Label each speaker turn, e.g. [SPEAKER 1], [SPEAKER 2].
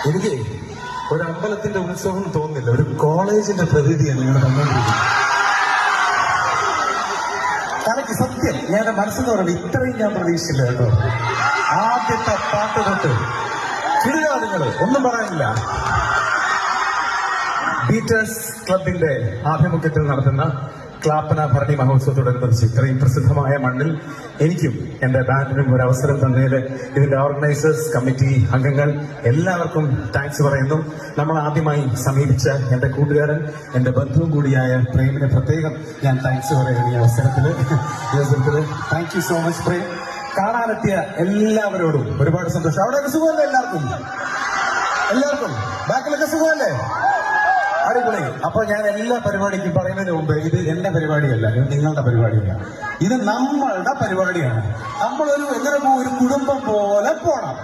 [SPEAKER 1] എനിക്ക് ഒരു അമ്പലത്തിന്റെ ഉത്സവം തോന്നുന്നില്ല, ഒരു കോളേജിന്റെ പ്രതീതിയാണ് നിങ്ങൾ തന്നുകൊണ്ടിരിക്കുന്നത്. തലയ്ക്ക് സത്യം ഞാൻ മനസ്സെന്ന് പറയുന്നത് ഇത്രയും ഞാൻ പ്രതീക്ഷിച്ചില്ല കേട്ടോ. ആദ്യത്തെ പാട്ട് തൊട്ട് കിടുക, നിങ്ങൾ ഒന്നും പറയാനില്ല. ബീറ്റേഴ്സ് ക്ലബിന്റെ ആഭിമുഖ്യത്തിൽ നടത്തുന്ന ക്ലാപ്പന ഭരണി മഹോത്സവത്തോടനുബന്ധിച്ച് ഇത്രയും പ്രസിദ്ധമായ മണ്ണിൽ എനിക്കും എന്റെ ബാൻഡിനും ഒരു അവസരം തന്നതിൽ ഇതിന്റെ ഓർഗനൈസേഴ്സ് കമ്മിറ്റി അംഗങ്ങൾ എല്ലാവർക്കും താങ്ക്സ് പറയുന്നു. നമ്മൾ ആദ്യമായി സമീപിച്ച എന്റെ കൂട്ടുകാരൻ, എന്റെ ബന്ധുവും കൂടിയായ പ്രേമിന് പ്രത്യേകം ഞാൻ താങ്ക്സ് പറയുന്നു ഈ അവസരത്തില്. Thank you so much Prem. കാണാനെത്തിയ എല്ലാവരോടും ഒരുപാട് സന്തോഷം. അവിടെയൊക്കെ സുഖമല്ലേ എല്ലാവർക്കും? ബാക്കിലൊക്കെ സുഖമല്ലേ? അടിപൊളി. അപ്പൊ ഞാൻ എല്ലാ പരിപാടിക്കും പറയുന്നതിന് മുമ്പ് ഇത് എന്റെ പരിപാടിയല്ല, ഇത് നിങ്ങളുടെ പരിപാടിയല്ല, ഇത് നമ്മളുടെ പരിപാടിയാണ്. നമ്മളൊരു എങ്ങനെ ഒരു കുടുംബം പോലെ പോണം.